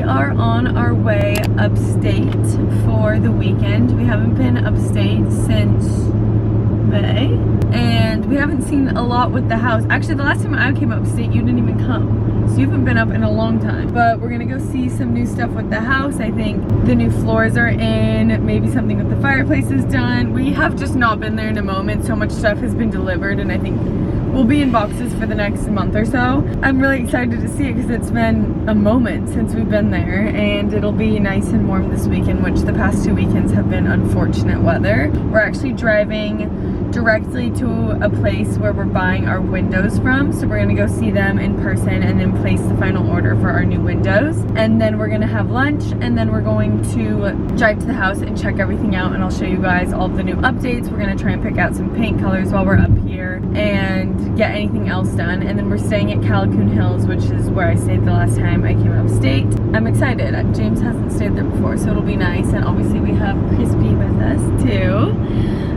are on our way upstate for the weekend. We haven't been upstate since May, and we haven't seen a lot with the house. Actually, the last time I came upstate, you didn't even come. So you haven't been up in a long time. But we're gonna go see some new stuff with the house. I think the new floors are in, maybe something with the fireplace is done. We have just not been there in a moment. So much stuff has been delivered, and I think we'll be in boxes for the next month or so. I'm really excited to see it because it's been a moment since we've been there, and it'll be nice and warm this weekend, which the past 2 weekends have been unfortunate weather. We're actually driving directly to a place where we're buying our windows from, so we're gonna go see them in person and then place the final order for our new windows, and then we're gonna have lunch, and then we're going to drive to the house and check everything out, and I'll show you guys all of the new updates. We're gonna try and pick out some paint colors while we're up here and get anything else done, and then we're staying at Callicoon Hills, which is where I stayed the last time I came upstate. I'm excited. James hasn't stayed there before, so it'll be nice, and obviously we have Crispy with us too.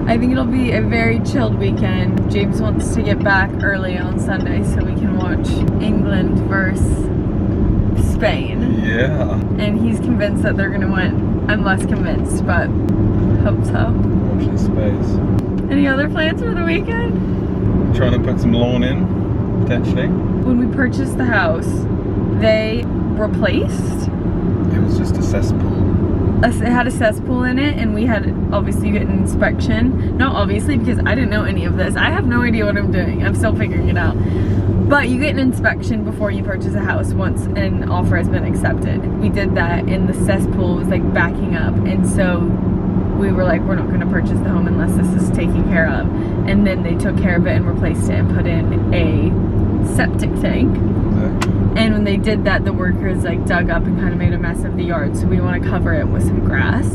I think it'll be a very chilled weekend. James wants to get back early on Sunday so we can watch England versus Spain. Yeah. And he's convinced that they're gonna win. I'm less convinced, but hope so. Watch this space. Any other plans for the weekend? I'm trying to put some lawn in, potentially. When we purchased the house, they replaced. It was just a cesspool. It had a cesspool in it, and we had obviously get an inspection. Not obviously, because I didn't know any of this. I have no idea what I'm doing. I'm still figuring it out. But you get an inspection before you purchase a house once an offer has been accepted. We did that, and the cesspool was like backing up, and so we were like, we're not going to purchase the home unless this is taken care of. And then they took care of it and replaced it and put in a septic tank. And when they did that, the workers like dug up and kind of made a mess of the yard, so we want to cover it with some grass.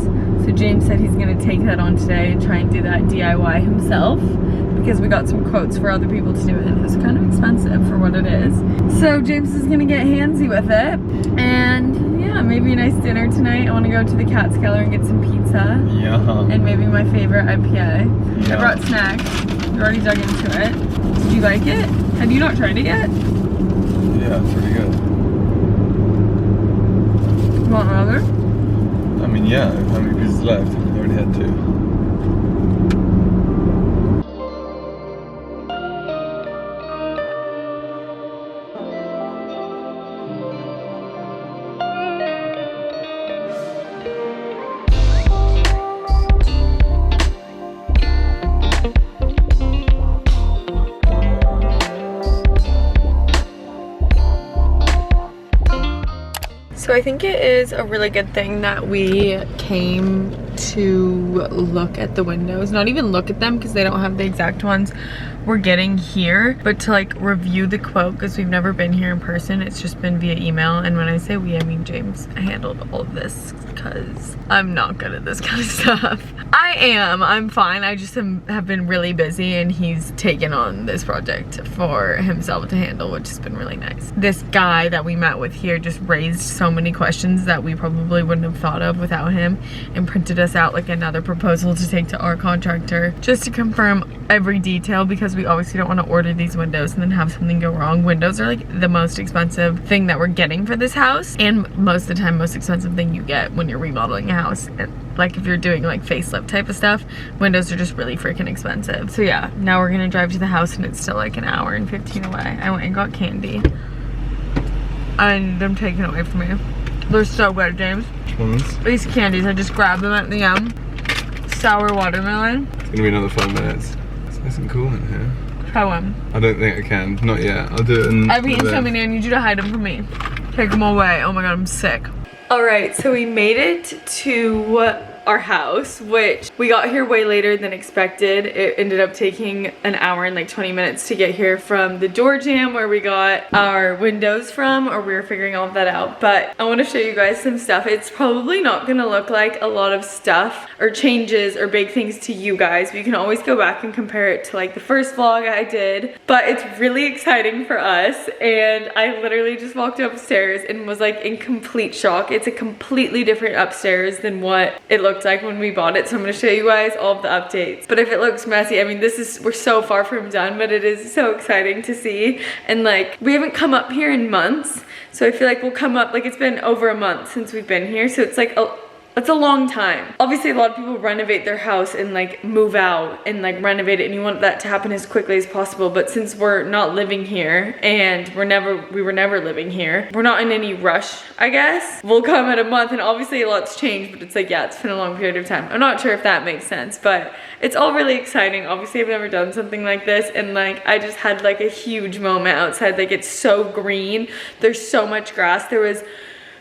So James said he's going to take that on today and try and do that DIY himself, because we got some quotes for other people to do it. It's kind of expensive for what it is. So James is going to get handsy with it, and yeah, maybe a nice dinner tonight. I want to go to the Catskiller and get some pizza. Yeah. And maybe my favorite IPA. Yeah. I brought snacks. We already dug into it. Did you like it? Have you not tried it yet? Yeah, it's pretty good. Want another? I mean, yeah, how many pieces left? I already had 2. So I think it is a really good thing that we came to look at the windows. Not even look at them because they don't have the exact ones we're getting here, but to like review the quote, because we've never been here in person. It's just been via email, and when I say we, I mean James handled all of this because I'm not good at this kind of stuff. I'm fine. I just have been really busy, and he's taken on this project for himself to handle, which has been really nice. This guy that we met with here just raised so many questions that we probably wouldn't have thought of without him, and printed us out like another proposal to take to our contractor just to confirm every detail, because we obviously don't want to order these windows and then have something go wrong. Windows are like the most expensive thing that we're getting for this house, and most of the time most expensive thing you get when you're remodeling a house. And like if you're doing like facelift type of stuff, windows are just really freaking expensive. So yeah, now we're gonna drive to the house, and it's still like an hour and 15 away. I went and got candy, and they're taken away from me. They're so good, James. Which ones? These candies, I just grabbed them at the sour watermelon. It's gonna be another 5 minutes. It's nice and cool in here. Try one. I don't think I can. Not yet. I'll do it in I've eaten so many, I need you to hide them from me. Take them away. Oh my god, I'm sick. Alright, so we made it to our house, which we got here way later than expected. It ended up taking an hour and like 20 minutes to get here from the door jam where we got our windows from, or we were figuring all of that out. But I want to show you guys some stuff. It's probably not gonna look like a lot of stuff or changes or big things to you guys, but you can always go back and compare it to like the first vlog I did. But it's really exciting for us, and I literally just walked upstairs and was like in complete shock. It's a completely different upstairs than what it looked looked like when we bought it. So I'm gonna show you guys all of the updates. But if it looks messy, I mean, we're so far from done, but it is so exciting to see. And like, we haven't come up here in months. So I feel like we'll come up, like it's been over a month since we've been here. So it's like, it's a long time. Obviously, a lot of people renovate their house and like move out and like renovate it, and you want that to happen as quickly as possible. But since we're not living here and we were never living here, we're not in any rush, I guess. We'll come at a month, and obviously a lot's changed, but it's like, yeah, it's been a long period of time. I'm not sure if that makes sense, but it's all really exciting. Obviously, I've never done something like this, and like I just had like a huge moment outside. Like, it's so green. There's so much grass. There was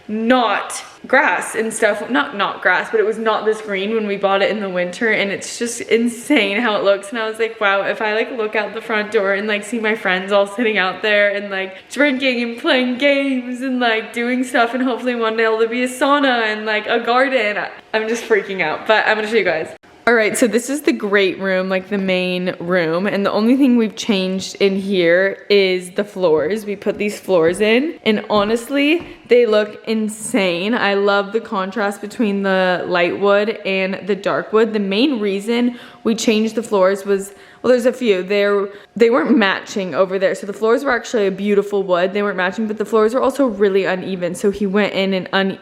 not grass and stuff, not grass, but it was not this green when we bought it in the winter, and it's just insane how it looks. And I was like, wow, if I like look out the front door and like see my friends all sitting out there and like drinking and playing games and like doing stuff, and hopefully one day there'll be a sauna and like a garden, I'm just freaking out. But I'm gonna show you guys. All right, so this is the great room, like the main room, and the only thing we've changed in here is the floors. We put these floors in, and honestly, they look insane. I love the contrast between the light wood and the dark wood. The main reason we changed the floors was, well, there's a few. They weren't matching over there. So the floors were actually a beautiful wood. They weren't matching, but the floors were also really uneven. So he went in and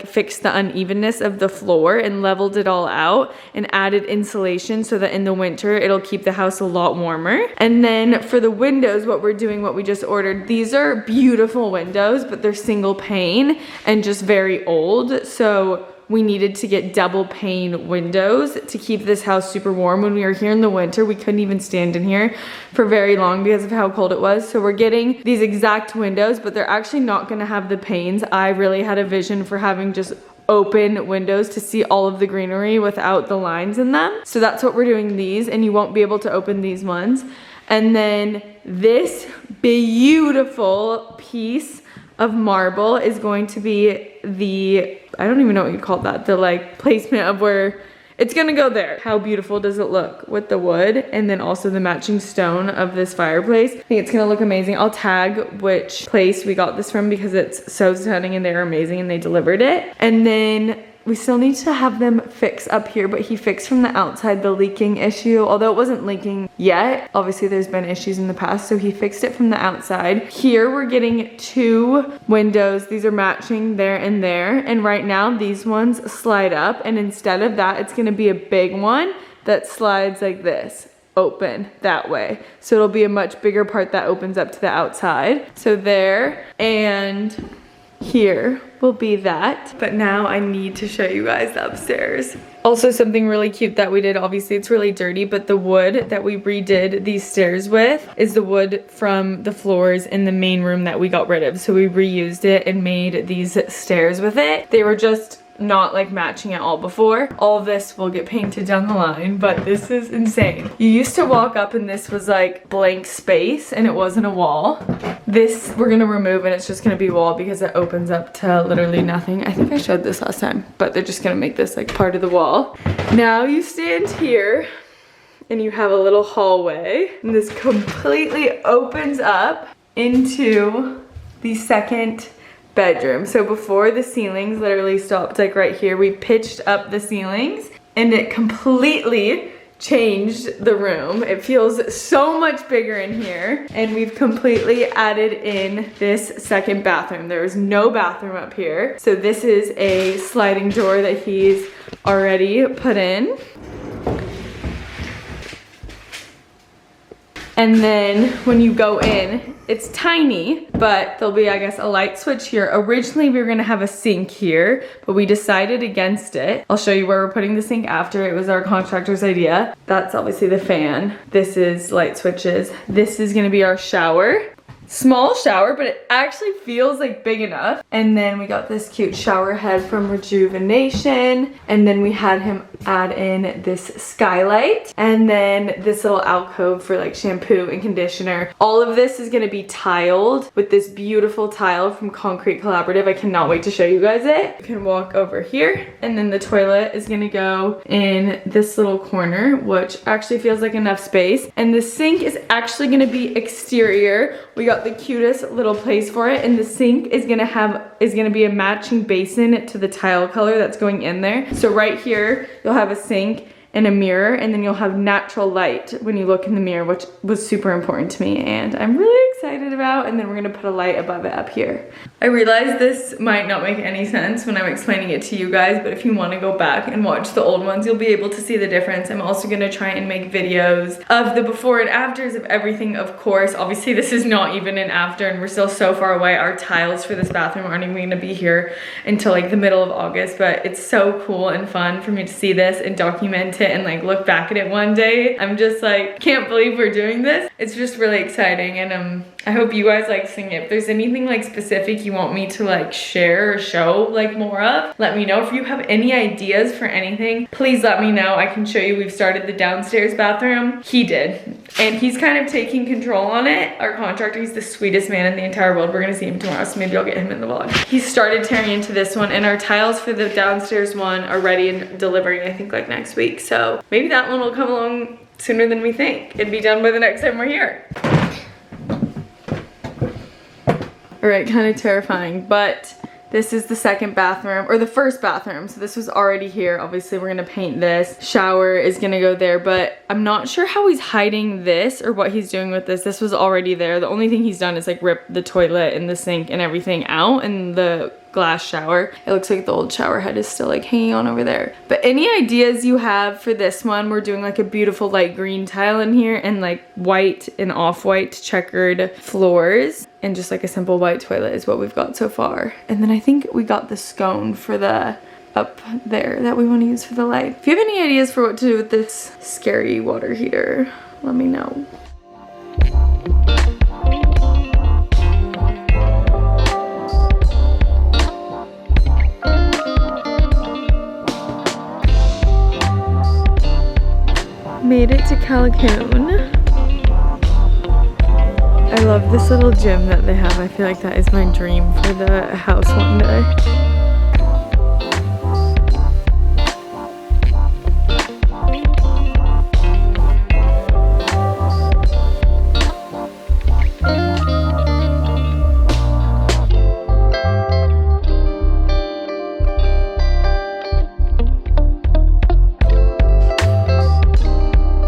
fixed the unevenness of the floor and leveled it all out and added insulation so that in the winter it'll keep the house a lot warmer. And then for the windows, what we just ordered, these are beautiful windows, but they're single pane and just very old. So we needed to get double pane windows to keep this house super warm. When we were here in the winter, we couldn't even stand in here for very long because of how cold it was. So we're getting these exact windows, but they're actually not gonna have the panes. I really had a vision for having just open windows to see all of the greenery without the lines in them. So that's what we're doing these, and you won't be able to open these ones. And then this beautiful piece of marble is going to be the, I don't even know what you call that, the like placement of where it's gonna go there. How beautiful does it look with the wood and then also the matching stone of this fireplace? I think it's gonna look amazing. I'll tag which place we got this from because it's so stunning and they're amazing and they delivered it. And then we still need to have them fix up here, but he fixed from the outside the leaking issue, although it wasn't leaking yet. Obviously there's been issues in the past, so he fixed it from the outside. Here we're getting 2 windows. These are matching there and there, and right now these ones slide up, and instead of that, it's gonna be a big one that slides like this, open that way. So it'll be a much bigger part that opens up to the outside. So there, and here will be that. But now I need to show you guys the upstairs. Also something really cute that we did, obviously it's really dirty, but the wood that we redid these stairs with is the wood from the floors in the main room that we got rid of. So we reused it and made these stairs with it. They were just not like matching at all before. All of this will get painted down the line, but this is insane. You used to walk up and this was like blank space and it wasn't a wall. This we're gonna remove and it's just gonna be wall because it opens up to literally nothing. I think I showed this last time, but they're just gonna make this like part of the wall. Now you stand here and you have a little hallway, and this completely opens up into the second bedroom. So before, the ceilings literally stopped like right here. We pitched up the ceilings and it completely changed the room. It feels so much bigger in here, and we've completely added in this second bathroom. There is no bathroom up here, so this is a sliding door that he's already put in. And then when you go in, it's tiny, but there'll be, I guess, a light switch here. Originally, we were gonna have a sink here, but we decided against it. I'll show you where we're putting the sink after. It was our contractor's idea. That's obviously the fan. This is light switches. This is gonna be our shower. Small shower, but it actually feels like big enough. And then we got this cute shower head from Rejuvenation. And then we had him add in this skylight. And then this little alcove for like shampoo and conditioner. All of this is gonna be tiled with this beautiful tile from Concrete Collaborative. I cannot wait to show you guys it. You can walk over here. And then the toilet is gonna go in this little corner, which actually feels like enough space. And the sink is actually gonna be exterior, We got the cutest little place for it, and the sink is gonna be a matching basin to the tile color that's going in there. So right here, you'll have a sink and a mirror, and then you'll have natural light when you look in the mirror, which was super important to me and I'm really excited about. And then we're gonna put a light above it up here. I realize this might not make any sense when I'm explaining it to you guys, but if you want to go back and watch the old ones, you'll be able to see the difference. I'm also gonna try and make videos of the before and afters of everything, of course. Obviously this is not even an after and we're still so far away. Our tiles for this bathroom aren't even gonna be here until like the middle of August, but it's so cool and fun for me to see this and document it and like look back at it one day. I'm just like, can't believe we're doing this. It's just really exciting, and I hope you guys like seeing it. If there's anything like specific you want me to like share or show like more of, let me know. If you have any ideas for anything, please let me know. I can show you. We've started the downstairs bathroom. He did, and he's kind of taking control on it. Our contractor, he's the sweetest man in the entire world. We're gonna see him tomorrow, so maybe I'll get him in the vlog. He started tearing into this one, and our tiles for the downstairs one are ready and delivering, I think, like next week. So maybe that one will come along sooner than we think. It'd be done by the next time we're here. All right, kind of terrifying, but this is the second bathroom, or the first bathroom. So this was already here. Obviously we're gonna paint this. Shower is gonna go there, but I'm not sure how he's hiding this or what he's doing with this. This was already there. The only thing he's done is like rip the toilet and the sink and everything out, and the glass shower. It looks like the old shower head is still like hanging on over there. But any ideas you have for this one? We're doing like a beautiful light green tile in here and like white and off-white checkered floors, and just like a simple white toilet is what we've got so far. And then I think we got the scone for the up there that we want to use for the light. If you have any ideas for what to do with this scary water heater, let me know. Made it to Callicoon. I love this little gym that they have. I feel like that is my dream for the house one day.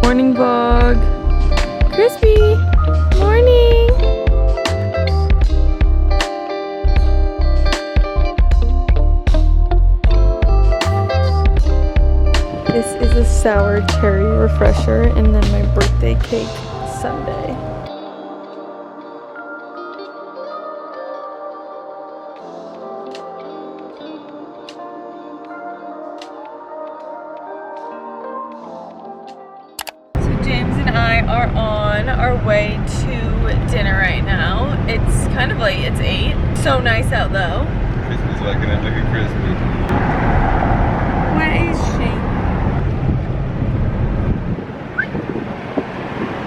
Morning vlog. Crispy, morning. This is a sour cherry refresher, and then my birthday cake sundae. James and I are on our way to dinner right now. It's kind of late, it's 8. So nice out though. Crispy's looking at looking crispy. Where is she?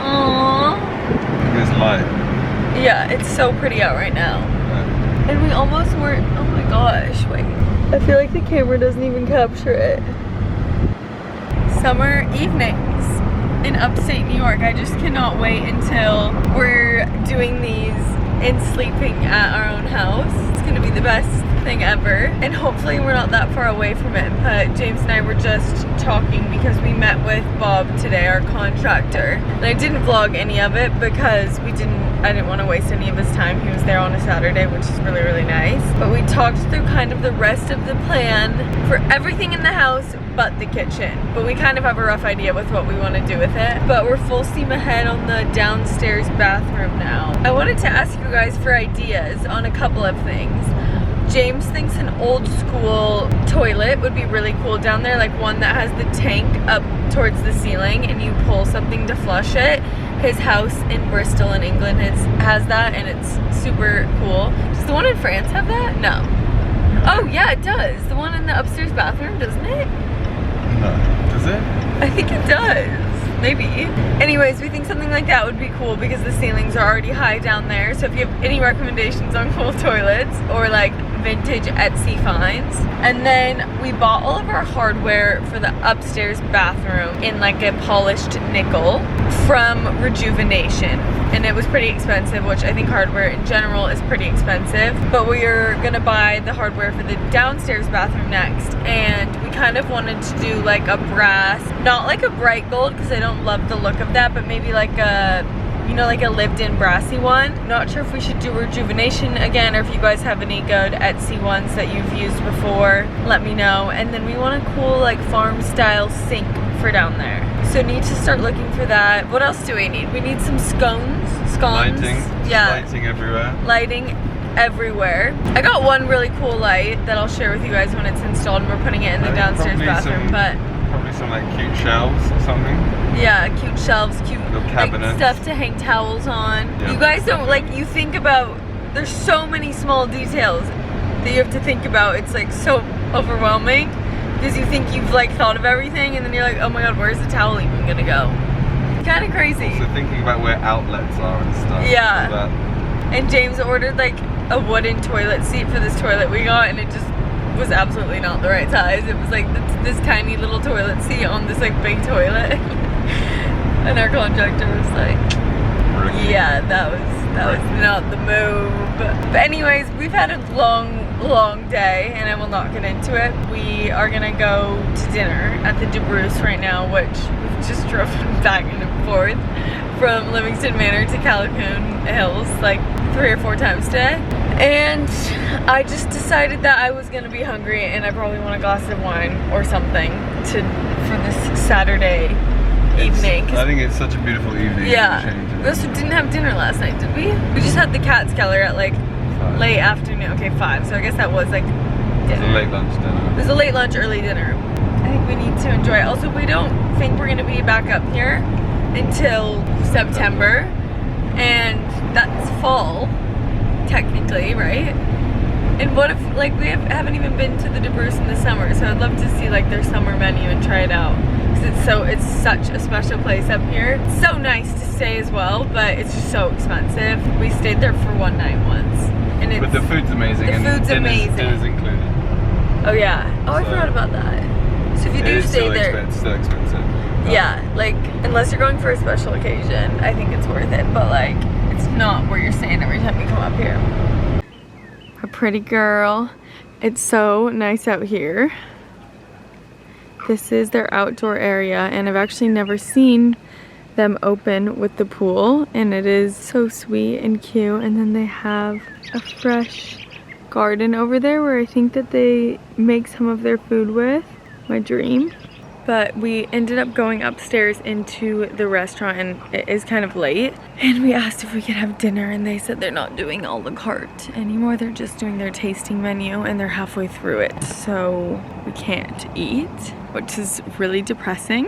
Aww. Look at this light. Yeah, it's so pretty out right now. And we almost weren't, oh my gosh, wait. I feel like the camera doesn't even capture it. Summer evenings in upstate New York. I just cannot wait until we're doing these and sleeping at our own house. It's gonna be the best thing ever, and hopefully we're not that far away from it. But James and I were just talking because we met with Bob today, our contractor, and I didn't vlog any of it because I didn't want to waste any of his time. He was there on a Saturday, which is really, really nice. But we talked through kind of the rest of the plan for everything in the house but the kitchen. But we kind of have a rough idea with what we want to do with it. But we're full steam ahead on the downstairs bathroom now. I wanted to ask you guys for ideas on a couple of things. James thinks an old school toilet would be really cool down there, like one that has the tank up towards the ceiling and you pull something to flush it. His house in Bristol in England has that, and it's super cool. Does the one in France have that? No. Oh yeah, it does. The one in the upstairs bathroom, doesn't it? No. Does it? I think it does. Maybe. Anyways, we think something like that would be cool because the ceilings are already high down there. So if you have any recommendations on cool toilets or like vintage Etsy finds. And then we bought all of our hardware for the upstairs bathroom in like a polished nickel from Rejuvenation. And it was pretty expensive, which I think hardware in general is pretty expensive. But we are gonna buy the hardware for the downstairs bathroom next. And we kind of wanted to do like a brass, not like a bright gold because I don't love the look of that, but maybe like a, you know, like a lived-in brassy one. Not sure if we should do Rejuvenation again, or if you guys have any good Etsy ones that you've used before, let me know. And then we want a cool like farm style sink for down there. So need to start looking for that. What else do we need? We need some scones. Lighting. Yeah. Lighting everywhere. Lighting everywhere. I got one really cool light that I'll share with you guys when it's installed and we're putting it in the downstairs bathroom. Probably some like cute shelves or something. Yeah, cute shelves, cute cabinets. Like, stuff to hang towels on. Yeah, you guys don't like, you think about, there's so many small details that you have to think about. It's like so overwhelming because you think you've like thought of everything and then you're like, oh my god, where's the towel even gonna go? Kind of crazy. So thinking about where outlets are and stuff. Yeah. And James ordered like a wooden toilet seat for this toilet we got, and it just was absolutely not the right size. It was like this tiny little toilet seat on this like big toilet. And our contractor was like, yeah, that was not the move. But anyways, we've had a long day and I will not get into it. We are gonna go to dinner at the DeBruce right now, which we've just driven back and forth from Livingston Manor to Calhoun Hills like 3 or 4 times today. And I just decided that I was gonna be hungry and I probably want a glass of wine or something for this Saturday evening. I think it's such a beautiful evening. Yeah. We also didn't have dinner last night, did we? We just had the Cat's Keller at like 5. Late afternoon. Okay, 5. So I guess that was like dinner. It was a late lunch dinner. It was a late lunch, early dinner. I think we need to enjoy it. Also, we don't think we're gonna be back up here until September, and that's fall, technically, right? And what if, like, we haven't even been to the DeBruce in the summer, so I'd love to see, like, their summer menu and try it out. Because it's such a special place up here. It's so nice to stay as well, but it's just so expensive. We stayed there for one night once. And but the food's amazing. The food's amazing. Dinner's included. Oh, yeah. Oh, I forgot about that. So if you do stay there... It's still expensive. Yeah, like, unless you're going for a special occasion, I think it's worth it. But, like, it's not where you're staying every time you come up here. A pretty girl. It's so nice out here. This is their outdoor area, and I've actually never seen them open with the pool, and it is so sweet and cute. And then they have a fresh garden over there where I think that they make some of their food with. My dream. But we ended up going upstairs into the restaurant, and it is kind of late, and we asked if we could have dinner, and they said they're not doing a la carte anymore. They're just doing their tasting menu, and they're halfway through it, so we can't eat, which is really depressing.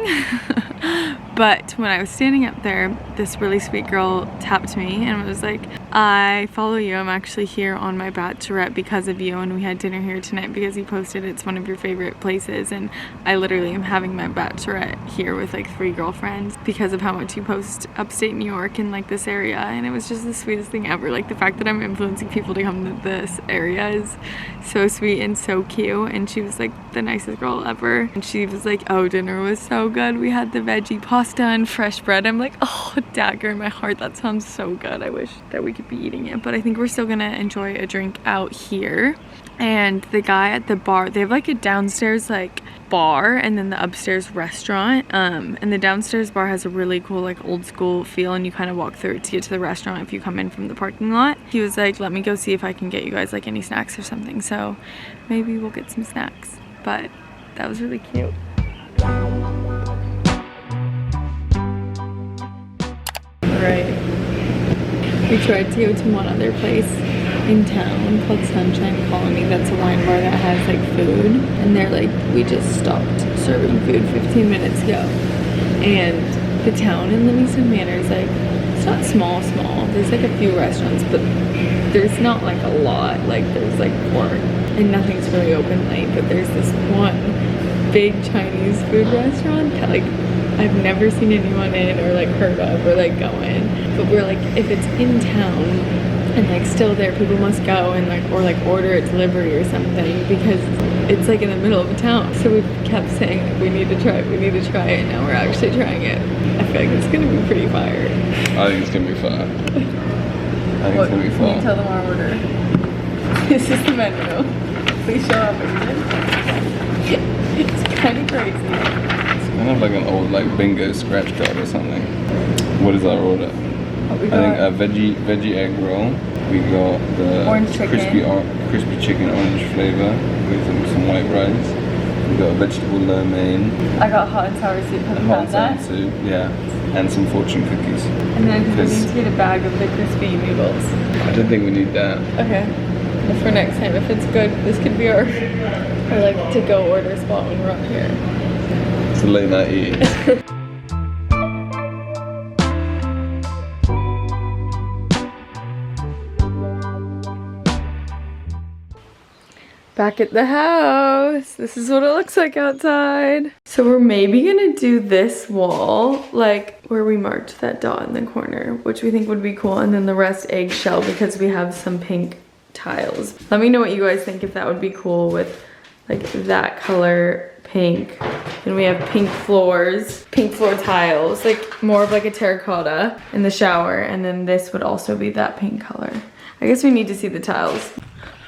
But when I was standing up there, this really sweet girl tapped me and was like, I follow you. I'm actually here on my bachelorette because of you, and we had dinner here tonight because you posted it's one of your favorite places, and I literally am having my bachelorette here with like 3 girlfriends because of how much you post upstate New York and like this area. And it was just the sweetest thing ever. Like the fact that I'm influencing people to come to this area is so sweet and so cute. And she was like the nicest girl ever, and she was like, oh, dinner was so good. We had the veggie pasta and fresh bread. I'm like, oh, dagger in my heart, that sounds so good. I wish that we could be eating it, but I think we're still gonna enjoy a drink out here. And the guy at the bar, they have like a downstairs like bar and then the upstairs restaurant, and the downstairs bar has a really cool like old school feel, and you kind of walk through it to get to the restaurant if you come in from the parking lot. He was like, let me go see if I can get you guys like any snacks or something, so maybe we'll get some snacks. But that was really cute. Right. We tried to go to one other place in town called Sunshine Colony. That's a wine bar that has like food, and they're like, we just stopped serving food 15 minutes ago. And the town in Livingston Manor is like, it's not small. There's like a few restaurants, but there's not like a lot. Like there's like 4, and nothing's really open late, but there's this one big Chinese food restaurant that like I've never seen anyone in or like heard of or like go in. But we're like, if it's in town, and like still there, people must go and like, or like order it delivery or something, because it's like in the middle of town. So we kept saying like, we need to try it, and now we're actually trying it. I feel like it's gonna be pretty fire. I think it's gonna be fire. I think it's gonna be Can fire. you tell them our order? This is the menu. Please show up again. It's kind of crazy. It's kind of like an old like bingo scratch card or something. What is our order? What we I got? think a veggie egg roll. We got the Orange chicken. crispy chicken orange flavor with some white rice. We got a vegetable lo mein, I got hot and sour soup. Have you hot had that? soup, yeah, and some fortune cookies. And then we need to get a bag of the crispy noodles. I don't think we need that. Okay. That's for next time. If it's good, this could be our like to-go order spot when we're up here. It's a late night eat. Back at the house. This is what it looks like outside. So we're maybe gonna do this wall, like where we marked that dot in the corner, which we think would be cool, and then the rest eggshell because we have some pink tiles. Let me know what you guys think, if that would be cool with like that color pink. And we have pink floors, pink floor tiles, like more of like a terracotta in the shower, and then this would also be that pink color. I guess we need to see the tiles.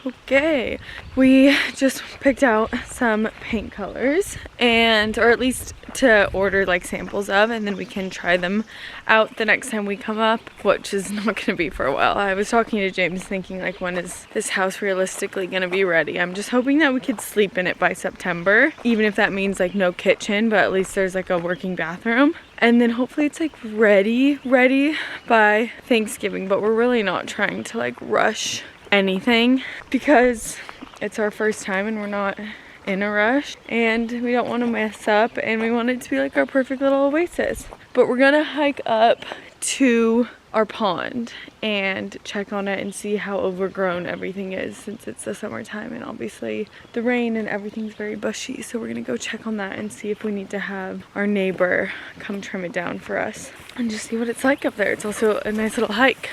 Okay, we just picked out some paint colors, and or at least to order like samples of, and then we can try them out the next time we come up, which is not gonna be for a while. I was talking to James thinking like, when is this house realistically gonna be ready? I'm just hoping that we could sleep in it by September, even if that means like no kitchen, but at least there's like a working bathroom. And then hopefully it's like ready by Thanksgiving, but we're really not trying to like rush anything because it's our first time and we're not in a rush and we don't want to mess up, and we want it to be like our perfect little oasis. But we're gonna hike up to our pond and check on it and see how overgrown everything is, since it's the summertime and obviously the rain and everything's very bushy. So we're gonna go check on that and see if we need to have our neighbor come trim it down for us and just see what it's like up there. It's also a nice little hike.